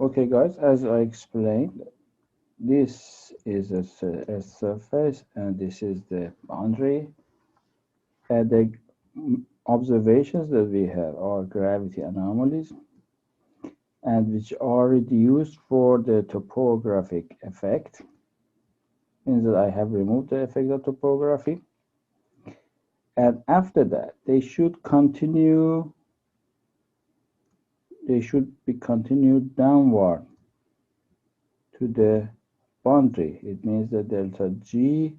Okay, guys, as I explained, this is a surface and this is the boundary. And the observations that we have are gravity anomalies, and which are reduced for the topographic effect. Means that I have removed the effect of topography. And after that, they should be continued downward to the boundary. It means that delta G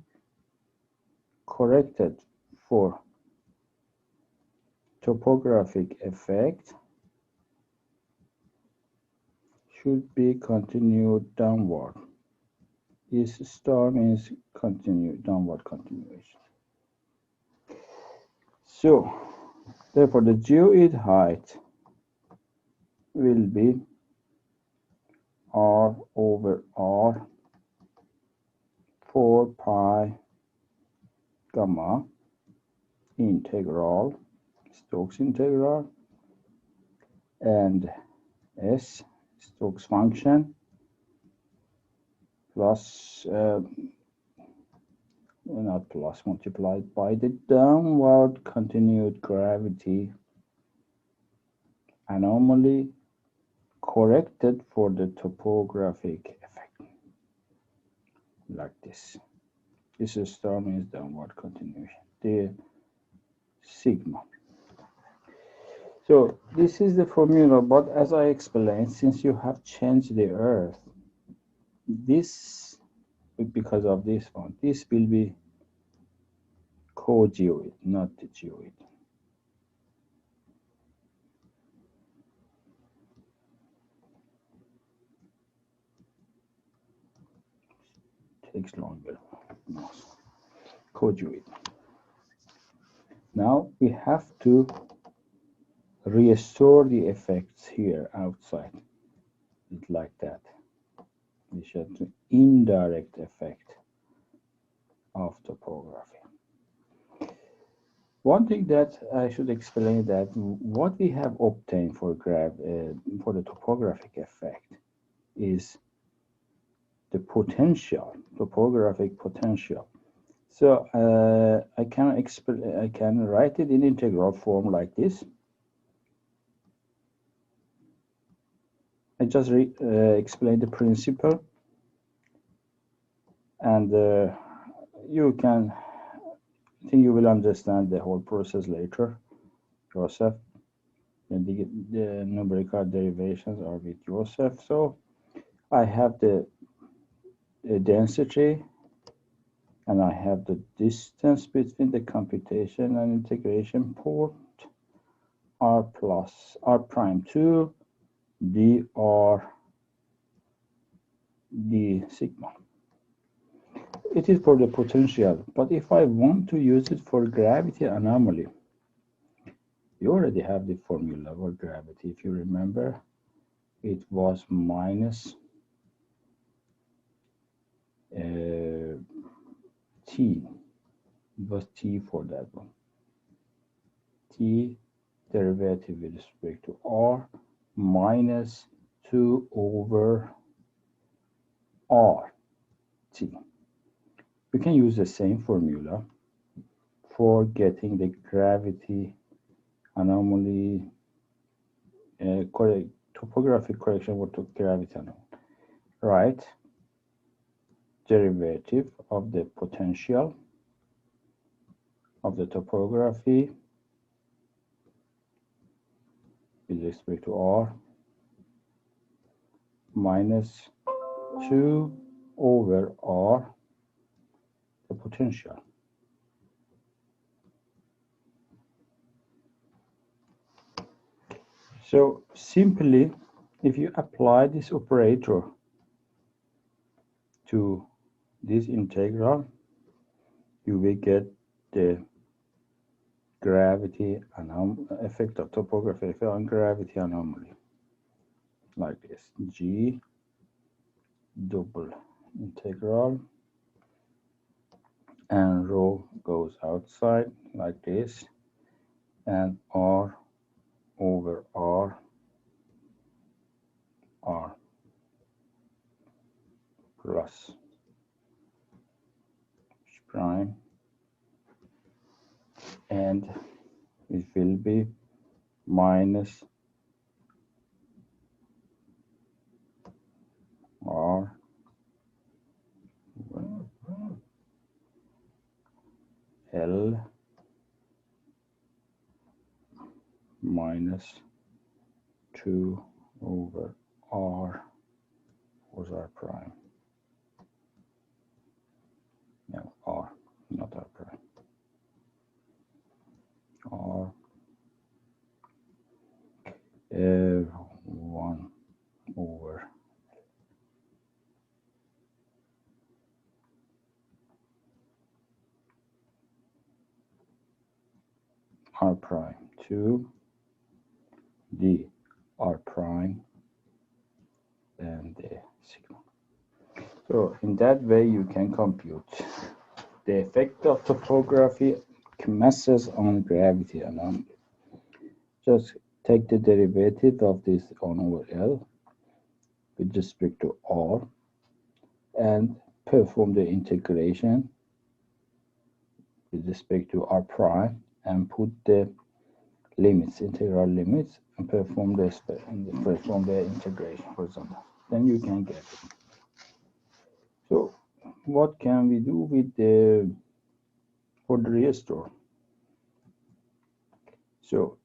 corrected for topographic effect should be continued downward. This star means downward continuation. So, therefore, the geoid height will be R over R 4 pi gamma integral, Stokes integral, and S, Stokes function, plus, not plus, multiplied by the downward continued gravity anomaly corrected for the topographic effect, like this. This star means downward continuation, the sigma. So this is the formula, but as I explained, since you have changed the Earth, this, because of this one, this will be co-geoid, not the geoid. Takes longer. Co-geoid. Now we have to restore the effects here outside, like that. We should do indirect effect of topography. One thing that I should explain that what we have obtained for the topographic effect is the potential, topographic potential. So I can write it in integral form like this. I just explain the principle, and I think you will understand the whole process later yourself. The numerical derivations are with yourself. So I have the density, and I have the distance between the computation and integration port, R plus R prime 2 dr d sigma. It is for the potential, but if I want to use it for gravity anomaly, you already have the formula for gravity. If you remember, it was minus T. It was T for that one. T derivative with respect to R minus 2 over R T. We can use the same formula for getting the gravity anomaly, topographic correction for gravity anomaly. Right? Derivative of the potential of the topography with respect to R minus 2 over R, the potential. So simply, if you apply this operator to this integral, you will get the gravity effect of topography effect on gravity anomaly, like this. G double integral, and rho goes outside like this, and R over R plus H prime, and it will be minus R L minus 2 over R was R prime. No, R, not R prime. R 1 over R prime 2 D R prime and the sigma. So in that way you can compute the effect of topography masses on gravity, and just take the derivative of this 1 over L with respect to R and perform the integration with respect to R prime and put the limits, integral limits, and perform the integration horizontal. Then you can get it. So what can we do with the for the restore? So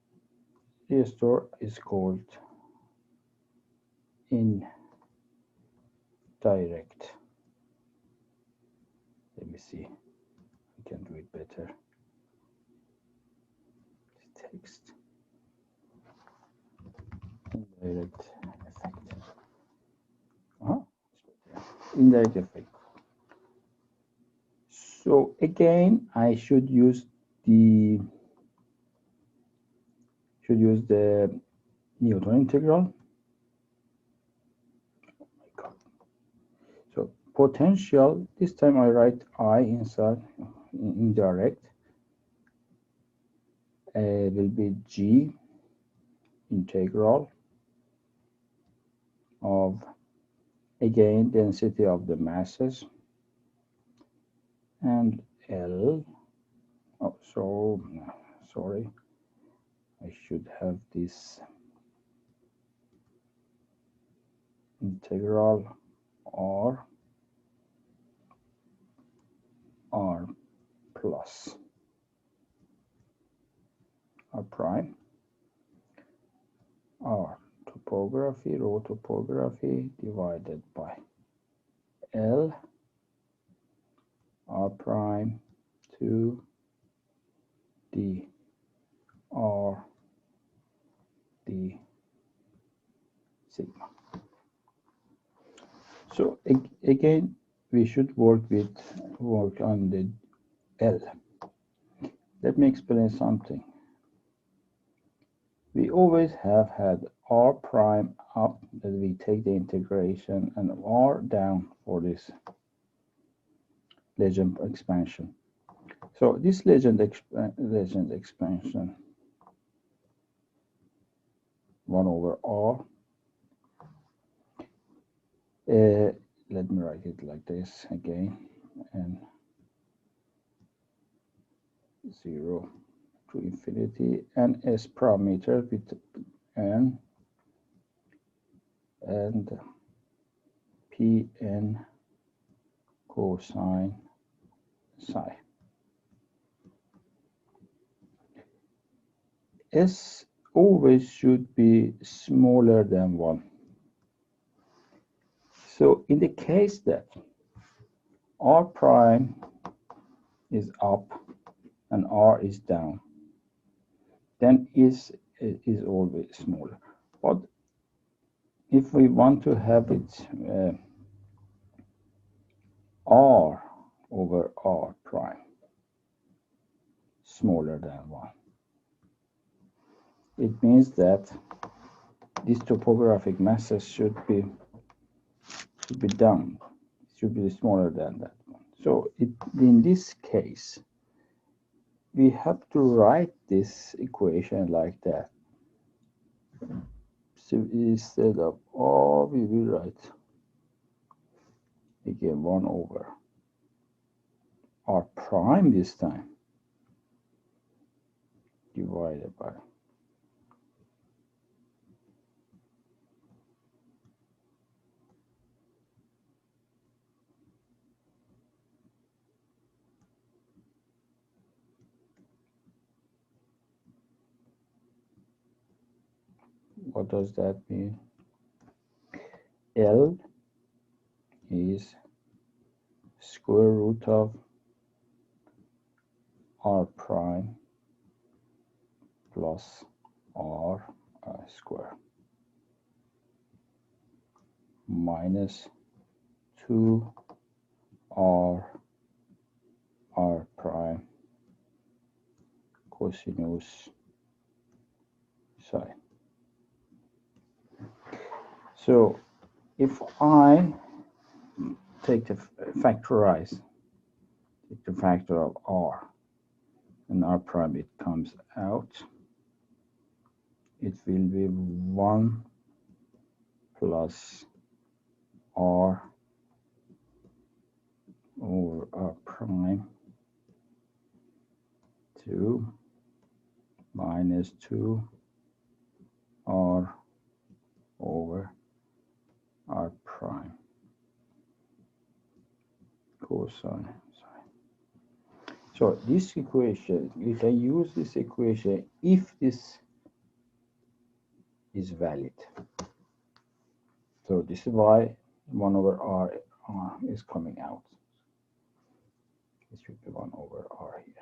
restore is called indirect. Let me see. I can do it better. Text. Indirect effect. Indirect effect. So again, I should use the Newton integral. Oh my God. So potential, this time I write I inside indirect, will be G integral of, again, density of the masses, and L, oh, so, sorry, I should have this integral R plus R prime, R topography, rho topography divided by L R prime to D R D sigma. So again, we should work on the L. Let me explain something. We always have had R prime up, that we take the integration, and R down for this legend expansion. So this legend expansion 1 over R, let me write it like this again, and 0 to infinity, and S parameter with N and Pn cosine psi. S always should be smaller than 1. So in the case that R prime is up and R is down, then is always smaller. But if we want to have it R over R prime smaller than 1, it means that these topographic masses should be down, should be smaller than that one. So in this case, we have to write this equation like that. So instead of R, we will write again 1 over r prime this time divided by what does that mean? L is square root of r prime plus r square minus 2 r prime cosinus psi. So if I take the factorize, take the factor of r and r prime, it comes out. It will be 1 plus r over r prime 2 minus 2 r over r prime cosine psi. So this equation, you can use this equation if this is valid. So this is why 1 over r is coming out. It should be 1 over r here.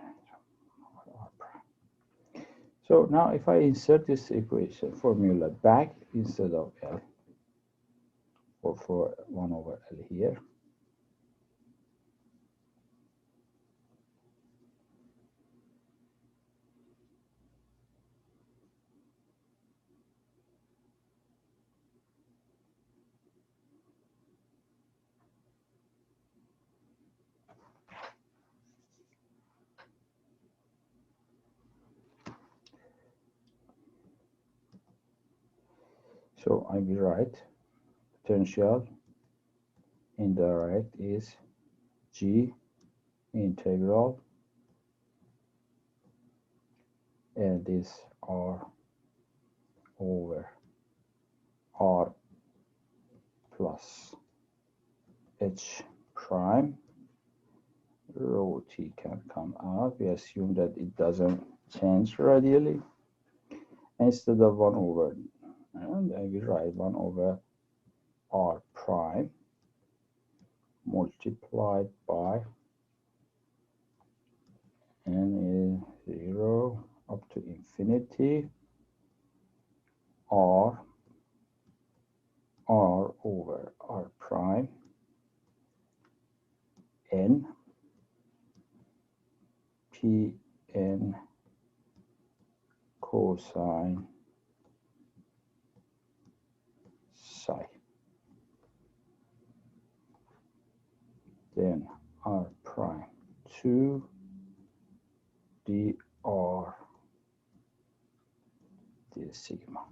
R prime. So now if I insert this equation formula back instead of L, or for 1 over L here, so I will write potential indirect is G integral, and this R over R plus H prime. Rho t can come out. We assume that it doesn't change radially. Instead of 1 over, and I will write 1 over R prime multiplied by n is 0 up to infinity R over R prime n p n cosine psi. Then R prime 2 dr d sigma.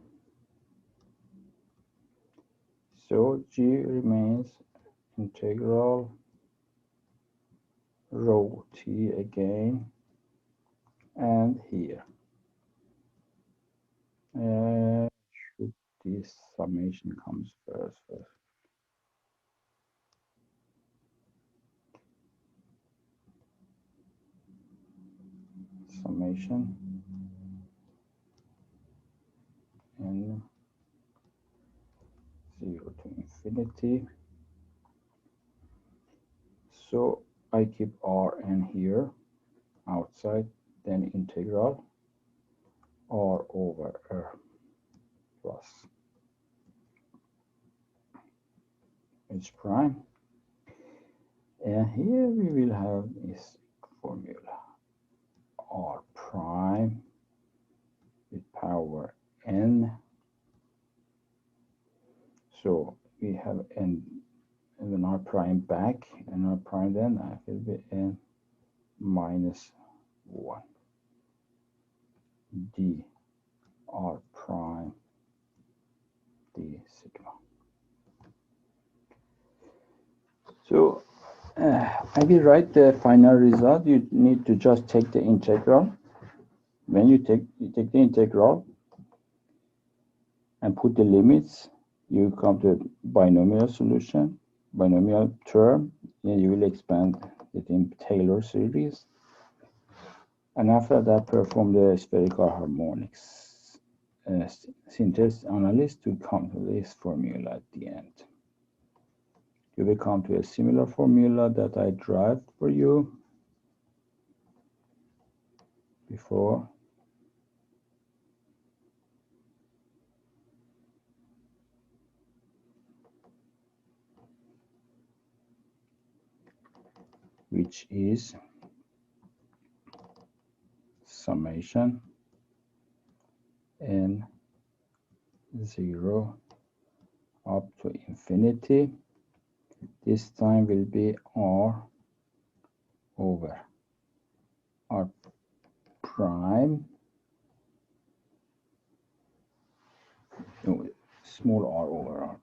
So G remains integral rho t again, and here should this summation comes first. Summation n 0 to infinity. So I keep Rn here outside, then integral R over R plus H prime. And here we will have this formula R prime with power n. So we have n, and then R prime back, and R prime then that will be n minus 1 d R prime d sigma. So I will write the final result. You need to just take the integral. When you take the integral and put the limits, you come to a binomial solution, binomial term, and you will expand it in Taylor series. And after that, perform the spherical harmonics synthesis analysis to come to this formula at the end. You will come to a similar formula that I derived for you before. Which is summation n 0 up to infinity. This time will be r over r prime, no, small r over r.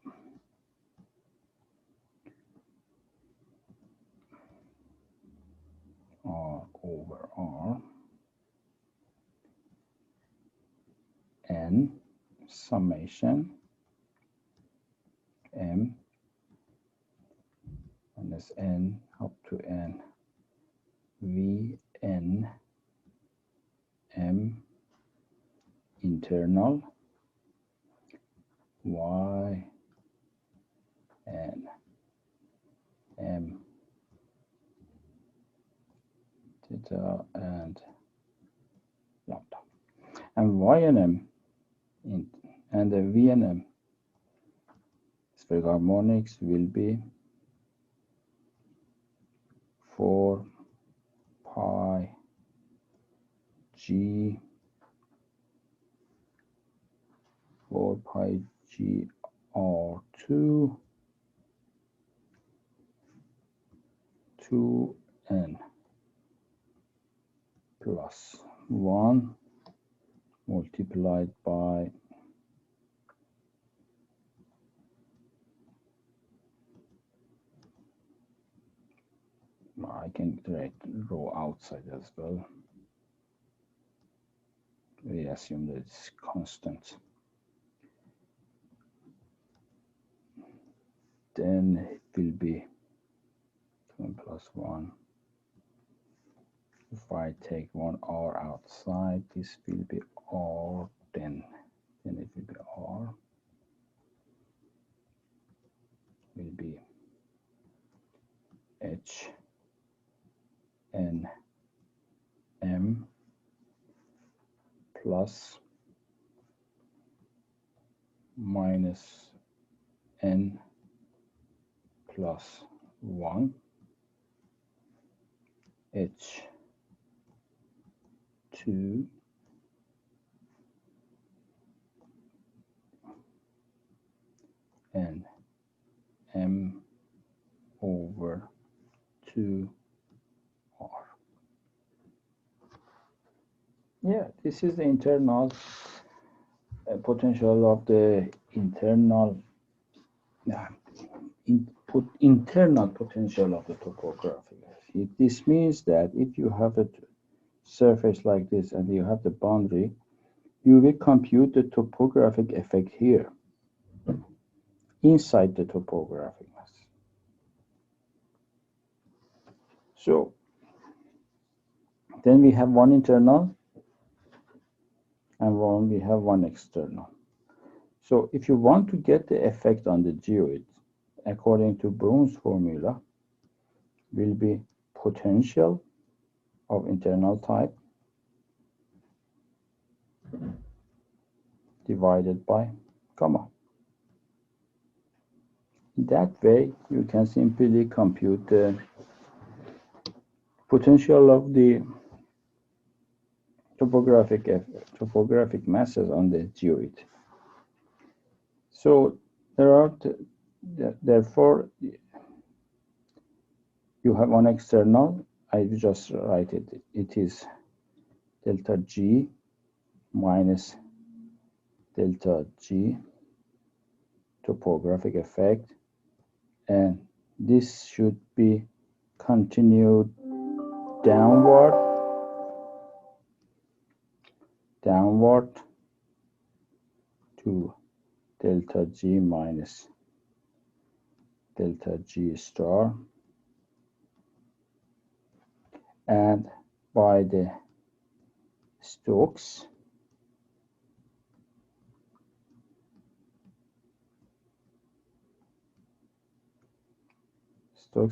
R over r n summation m minus n up to n v n m internal y n m theta and lambda, and y and m and the v and m spherical harmonics will be 4 pi g 4 pi g r2 2n plus 1 multiplied by I can write row outside as well. We assume that it's constant. Then it will be 1 plus 1. If I take 1 r outside, this will be r, then it will be r, will be h n m plus minus n plus 1 h 2 n m over 2 r. Yeah, this is the internal potential of the internal internal potential of the topography. This means that if you have a surface like this and you have the boundary, you will compute the topographic effect here inside the topographic mass. So then we have one internal and we have one external. So if you want to get the effect on the geoid, according to Brown's formula, will be potential of internal type divided by gamma. In that way, you can simply compute the potential of the topographic masses on the geoid. So therefore, you have one external. I just write it. It is delta G minus delta G topographic effect, and this should be continue downward to delta G minus delta G star, and by the Stokes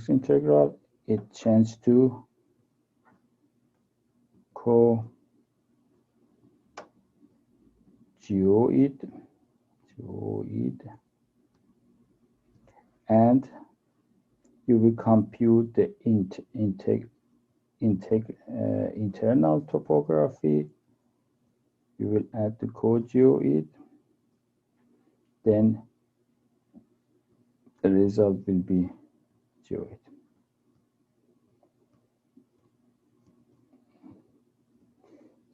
integral, it changes to geoid, and you will compute the internal topography. You will add the geoid, then the result will be geoid.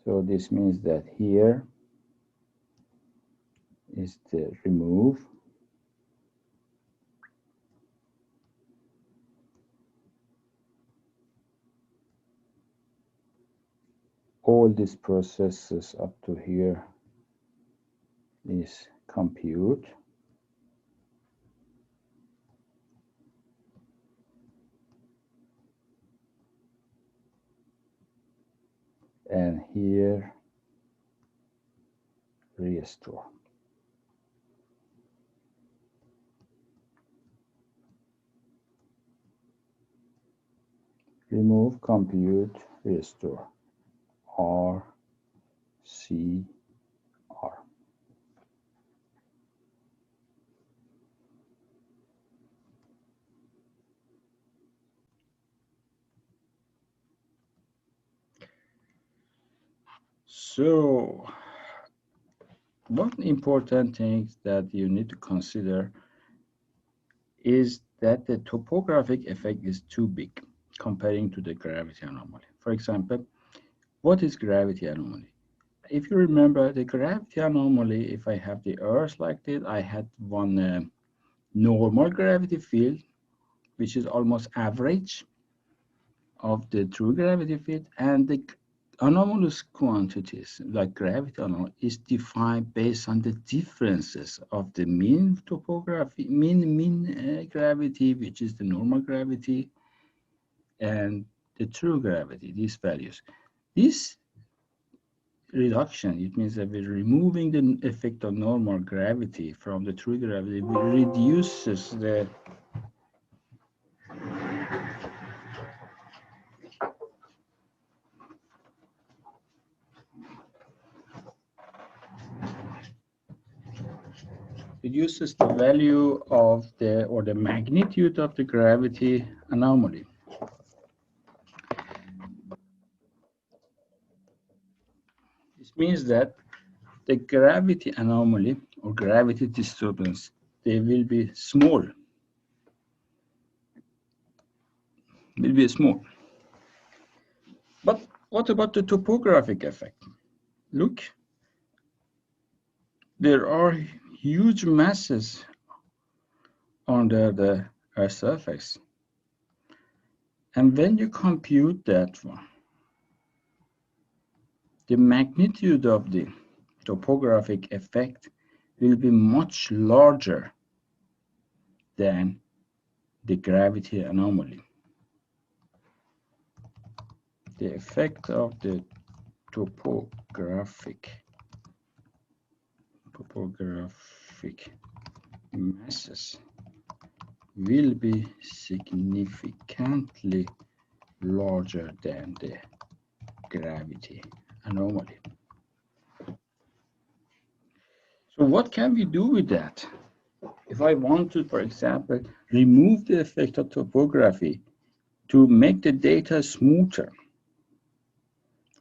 So this means that here is the remove, all these processes up to here is compute, and here restore. Remove, compute, restore. R, C, R. So, one important thing that you need to consider is that the topographic effect is too big comparing to the gravity anomaly. For example, what is gravity anomaly? If you remember the gravity anomaly, if I have the Earth like this, I had one normal gravity field, which is almost average of the true gravity field, and the anomalous quantities like gravity anomaly is defined based on the differences of the mean topography, mean gravity, which is the normal gravity, and the true gravity, these values. This reduction, it means that we're removing the effect of normal gravity from the true gravity, reduces the value of the magnitude of the gravity anomaly. This means that the gravity anomaly or gravity disturbance, they will be small. But what about the topographic effect? Look, there are huge masses under the Earth's surface. And when you compute that one, the magnitude of the topographic effect will be much larger than the gravity anomaly. The effect of the topographic masses will be significantly larger than the gravity anomaly. So what can we do with that? If I want to, for example, remove the effect of topography to make the data smoother,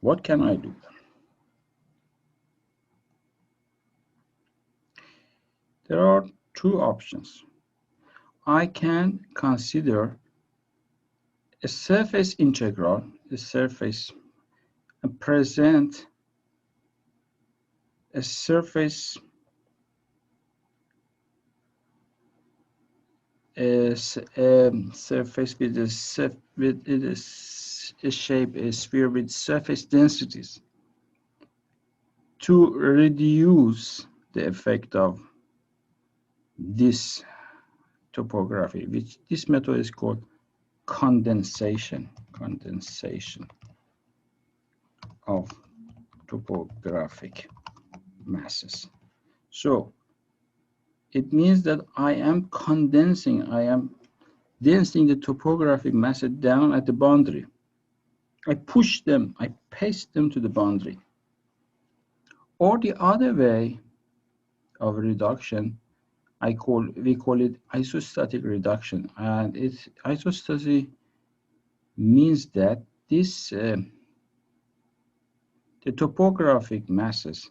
what can I do? There are two options. I can consider a surface integral, and present a surface surface with a shape, a sphere with surface densities to reduce the effect of this topography, which this method is called condensation of topographic masses. So it means that I am densing the topographic masses down at the boundary. I push them, I paste them to the boundary. Or the other way of reduction, we call it isostatic reduction. And isostatic means that the topographic masses,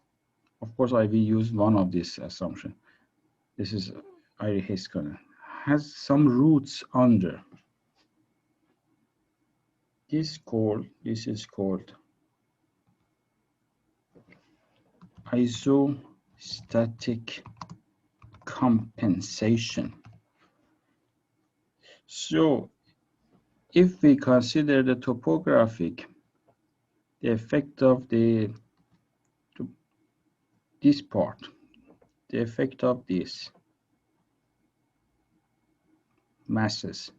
of course I will use one of these assumptions. This is Iri Heiskanen, has some roots under. This is called isostatic compensation. So if we consider the topographic, the effect of this part, the effect of these masses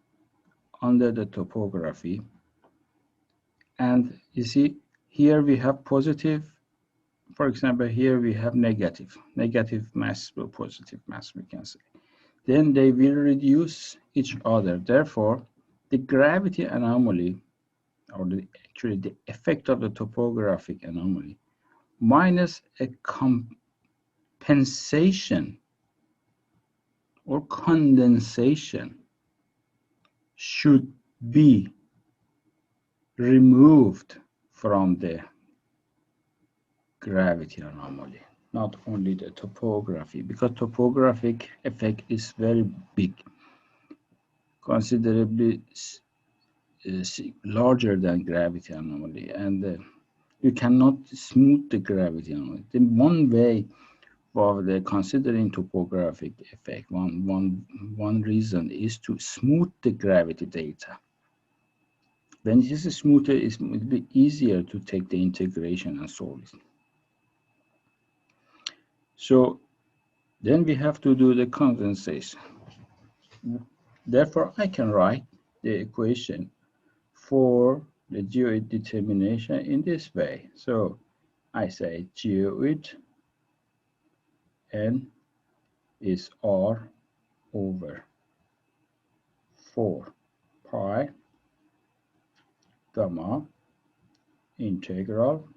under the topography, and you see here we have positive, for example, here we have negative mass or positive mass, we can say. Then they will reduce each other. Therefore, the gravity anomaly, or actually the effect of the topographic anomaly, minus a compensation or condensation should be removed from the gravity anomaly, not only the topography, because topographic effect is very big, considerably larger than gravity anomaly, and you cannot smooth the gravity anomaly. The one way for the considering topographic effect, one reason is to smooth the gravity data. When it is smoother, it will be easier to take the integration and solve it. So then we have to do the condensation. Therefore, I can write the equation for the geoid determination in this way. So I say geoid n is r over 4 pi gamma integral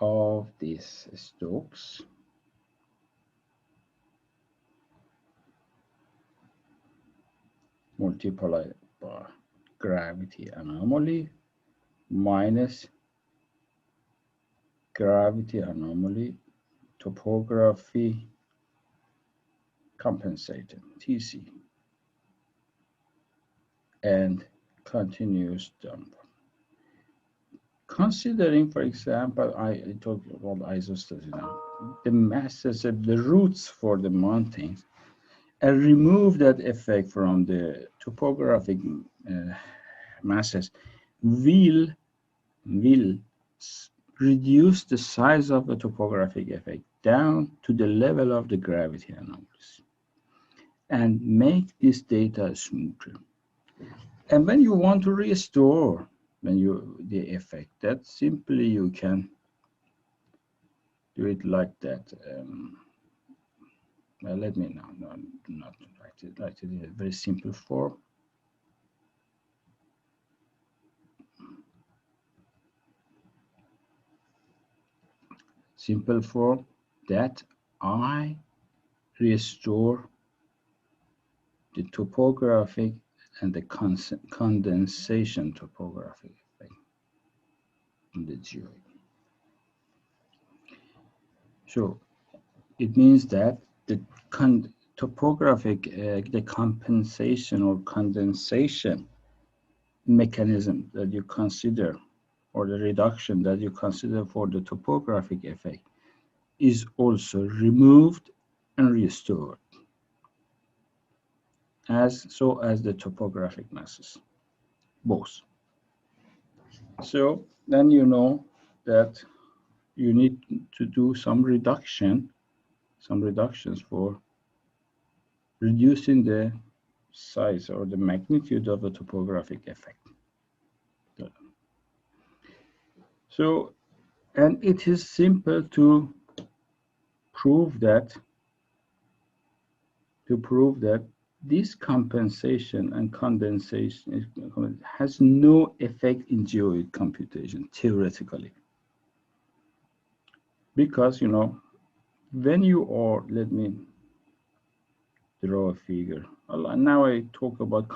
of this Stokes multiplied by gravity anomaly minus gravity anomaly topography compensated, TC, and continuous dump. Considering, for example, I talked about isostatic now, the masses of the roots for the mountains, and remove that effect from the topographic masses will reduce the size of the topographic effect down to the level of the gravity anomalies and make this data smoother. And when you want to restore the effect, that simply you can do it like that. Well, let me now not write it in a very simple form. Simple form that I restore the topographic and the condensation topographic effect in the geoid. So it means that the topographic, the compensation or condensation mechanism that you consider, or the reduction that you consider for the topographic effect, is also removed and restored as the topographic masses, both. So then you know that you need to do some reductions for reducing the size or the magnitude of the topographic effect. So, and it is simple to prove that this compensation and condensation has no effect in geoid computation theoretically, because you know when you are, let me draw a figure. Now I talk about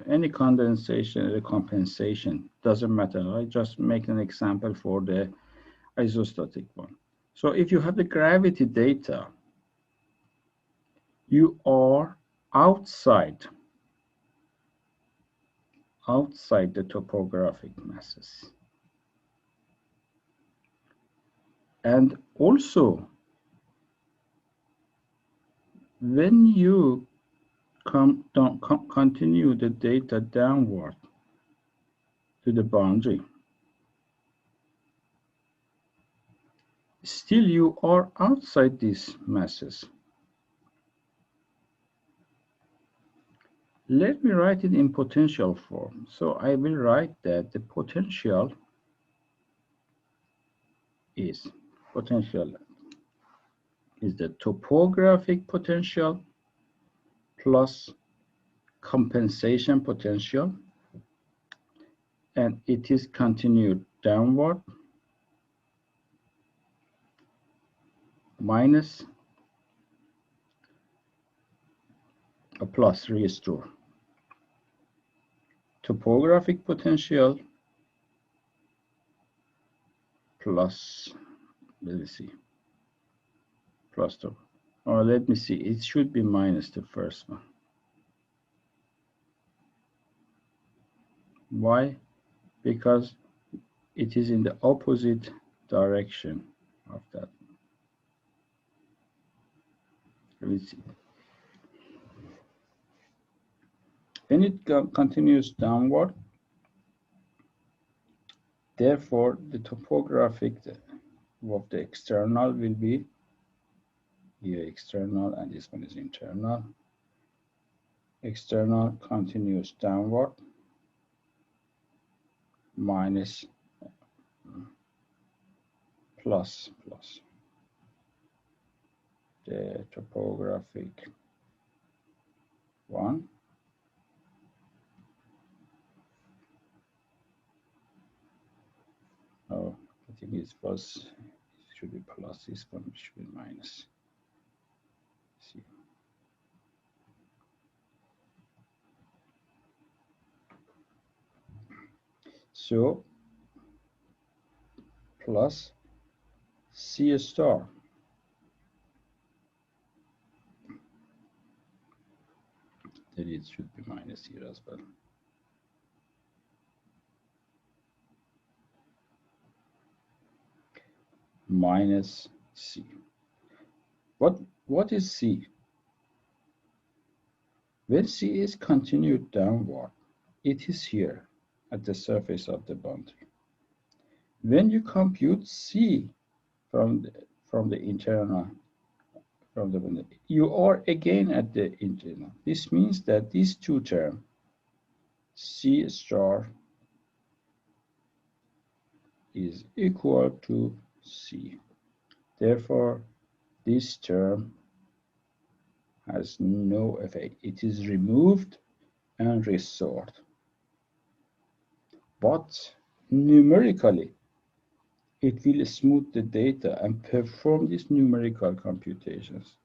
any condensation or compensation, doesn't matter. I just make an example for the isostatic one. So if you have the gravity data, you are outside the topographic masses. And also, when you continue the data downward to the boundary, still you are outside these masses. Let me write it in potential form. So I will write that the potential is the topographic potential plus compensation potential, and it is continued downward minus a plus restore. Topographic potential plus, let me see, plus 2. Or let me see, it should be minus the first one. Why? Because it is in the opposite direction of that. Let me see. When it continues downward, therefore the topographic of the external will be here external, and this one is internal. External continues downward minus plus the topographic one oh, I think it should be plus, this one should be minus. See. So plus C star then it should be minus here as well. Minus C. What is C? When C is continued downward, it is here at the surface of the boundary. When you compute C from the internal, from the boundary, you are again at the internal. This means that these two terms, C star is equal to C. Therefore, this term has no effect. It is removed and restored. But numerically, it will smooth the data and perform these numerical computations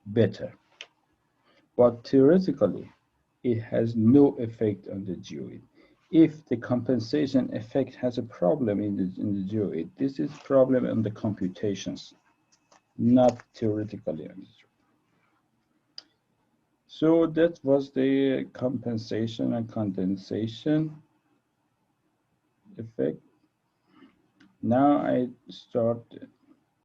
better. But theoretically, it has no effect on the geoid. If the compensation effect has a problem in the geoid, this is a problem on the computations, not theoretically on the geoid. So that was the compensation and condensation effect. Now I start